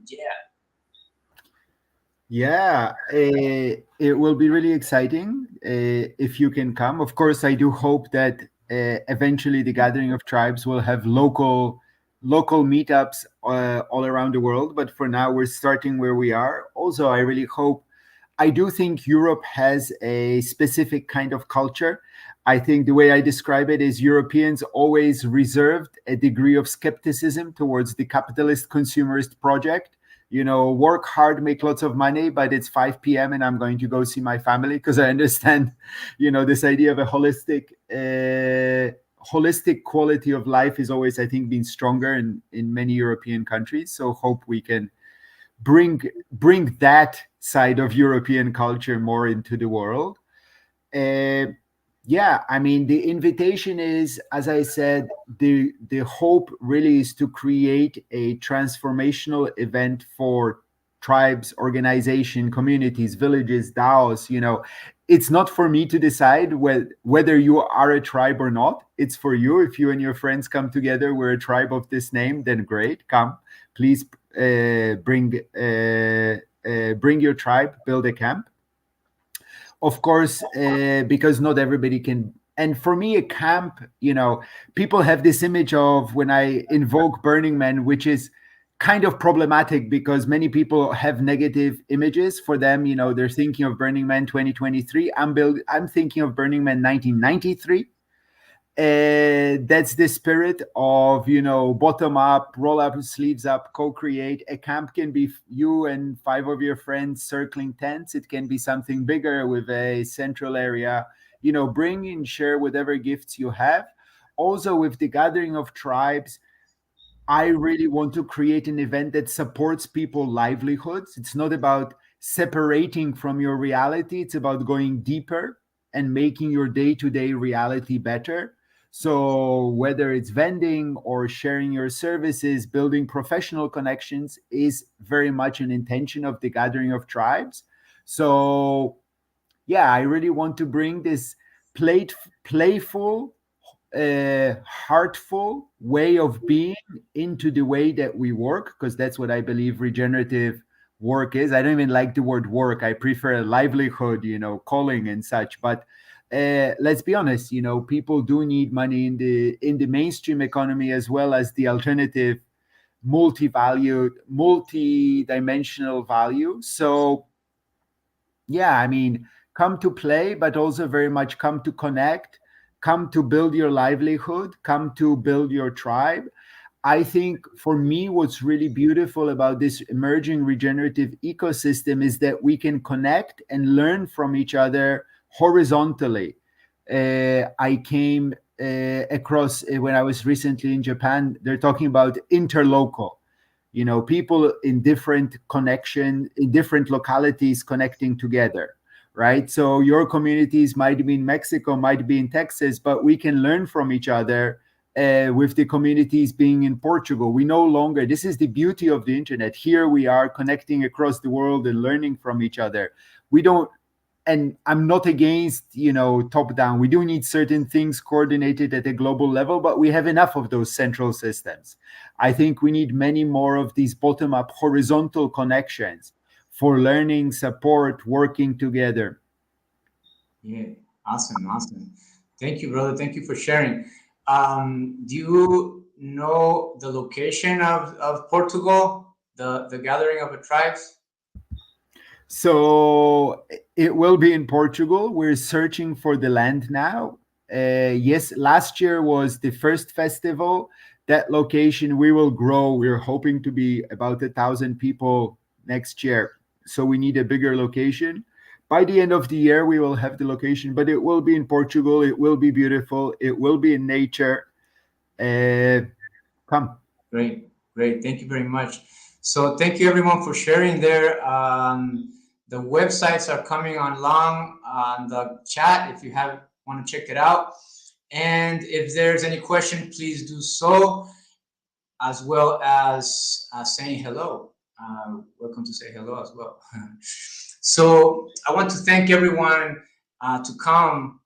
Yeah, it will be really exciting if you can come. Of course, I do hope that eventually the Gathering of Tribes will have local meetups all around the world. But for now, we're starting where we are. Also, I do think Europe has a specific kind of culture. I think the way I describe it is Europeans always reserved a degree of skepticism towards the capitalist consumerist project. Work hard, make lots of money, but it's 5 p.m. and I'm going to go see my family, because I understand, this idea of a holistic quality of life is always, I think, been stronger in many European countries. So hope we can bring that side of European culture more into the world. I mean, the invitation is, as I said, the hope really is to create a transformational event for tribes, organization, communities, villages, DAOs. It's not for me to decide whether you are a tribe or not. It's for you. If you and your friends come together, we're a tribe of this name, then great, come. Please bring your tribe, build a camp. Of course, because not everybody can. And for me, a camp, people have this image of when I invoke Burning Man, which is kind of problematic because many people have negative images for them. They're thinking of Burning Man 2023. I'm thinking of Burning Man 1993. That's the spirit of, bottom up, roll up sleeves up, co-create. A camp can be you and 5 of your friends circling tents. It can be something bigger with a central area. Bring and share whatever gifts you have. Also, with the Gathering of Tribes, I really want to create an event that supports people's livelihoods. It's not about separating from your reality. It's about going deeper and making your day-to-day reality better. So whether it's vending or sharing your services, building professional connections is very much an intention of the Gathering of Tribes. So I really want to bring this playful, heartful way of being into the way that we work, because that's what I believe regenerative work is. I don't even like the word work. I prefer a livelihood, calling and such. But let's be honest, people do need money in the mainstream economy as well as the alternative multi-valued, multi-dimensional value. So yeah, I mean, come to play, but also very much come to connect, come to build your livelihood, come to build your tribe. I think for me, what's really beautiful about this emerging regenerative ecosystem is that we can connect and learn from each other horizontally. I came across when I was recently in Japan, they're talking about interlocal, people in different connection, in different localities connecting together, right? So your communities might be in Mexico, might be in Texas, but we can learn from each other. With the communities being in Portugal, we no longer, this is the beauty of the internet. Here we are connecting across the world and learning from each other. We don't, and I'm not against, top down. We do need certain things coordinated at a global level, but we have enough of those central systems. I think we need many more of these bottom up horizontal connections for learning, support, working together. Yeah, awesome. Thank you, brother. Thank you for sharing. Do you know the location of Portugal, the gathering of the tribes? So it will be in Portugal. We're searching for the land now. Yes, last year was the first festival. That location we will grow. We're hoping to be about 1,000 people next year. So we need a bigger location. By the end of the year, we will have the location, but it will be in Portugal. It will be beautiful. It will be in nature. Uh, Come. Great. Thank you very much. So thank you everyone for sharing there. The websites are coming along on the chat if you want to check it out. And if there's any question, please do so, as well as saying hello. Welcome to say hello as well. So I want to thank everyone to come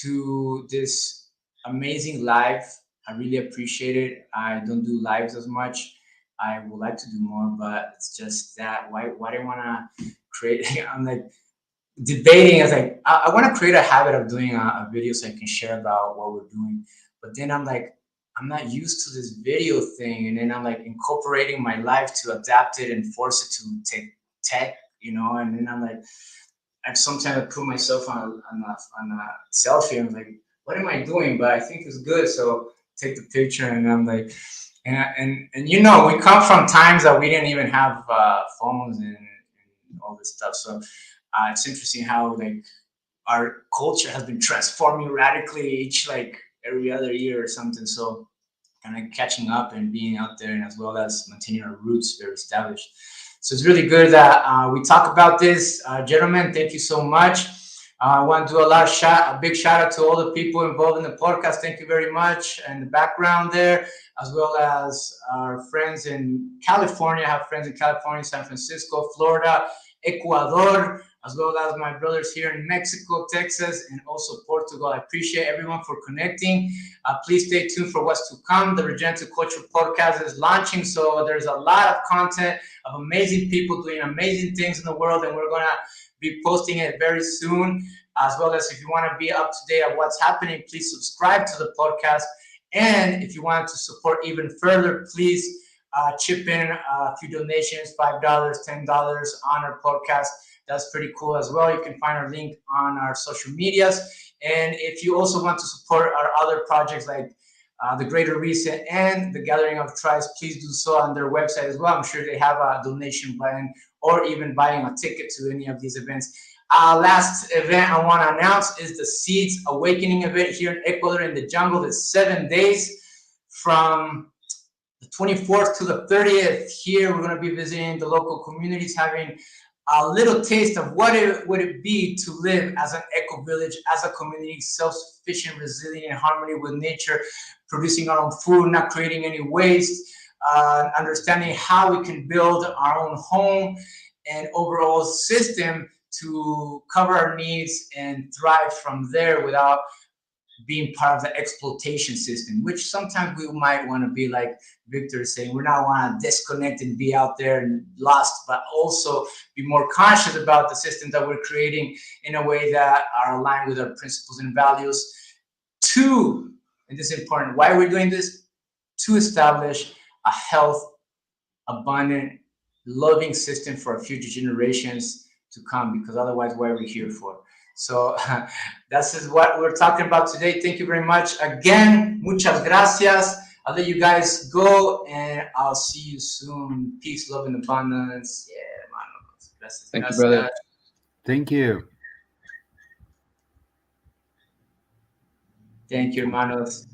to this amazing live. I really appreciate it. I don't do lives as much. I would like to do more, but it's just that why do I want to create? I'm like debating. I was like, I want to create a habit of doing a video so I can share about what we're doing. But then I'm like, I'm not used to this video thing, and then I'm like incorporating my life to adapt it and force it to take tech, and then I'm like, I sometimes I put myself on a selfie and I'm like, what am I doing? But I think it's good, so take the picture, and I'm like, and we come from times that we didn't even have phones and all this stuff, so it's interesting how like our culture has been transforming radically each like every other year or something. So kind of catching up and being out there, and as well as maintaining our roots very established. So it's really good that we talk about this, gentlemen. Thank you so much. I want to do a big shout out to all the people involved in the podcast. Thank you very much, and the background there, as well as our friends in California. I have friends in California, San Francisco, Florida, Ecuador, as well as my brothers here in Mexico, Texas, and also Portugal. I appreciate everyone for connecting. Please stay tuned for what's to come. The Regenerative Culture Podcast is launching, so there's a lot of content of amazing people doing amazing things in the world, and we're going to be posting it very soon. As well as if you want to be up to date on what's happening, please subscribe to the podcast. And if you want to support even further, please chip in a few donations, $5, $10 on our podcast. That's pretty cool as well. You can find our link on our social medias. And if you also want to support our other projects like the Greater Reset and the Gathering of Tribes, please do so on their website as well. I'm sure they have a donation button or even buying a ticket to any of these events. Last event I want to announce is the Seeds Awakening event here in Ecuador in the jungle. It's 7 days from the 24th to the 30th. Here we're going to be visiting the local communities, having a little taste of what it would be to live as an eco village, as a community, self-sufficient, resilient, in harmony with nature, producing our own food, not creating any waste, understanding how we can build our own home and overall system to cover our needs and thrive from there without being part of the exploitation system, which sometimes we might want to be like Victor is saying, we're not want to disconnect and be out there and lost, but also be more conscious about the systems that we're creating in a way that are aligned with our principles and values. Two, and this is important, why we're doing this, to establish a health, abundant, loving system for our future generations to come, because otherwise, what are we here for? So this is what we're talking about today. Thank you very much. Again, muchas gracias. I'll let you guys go, and I'll see you soon. Peace, love, and abundance. Yeah, hermanos. Gracias. Thank you, brother. Thank you. Thank you, hermanos.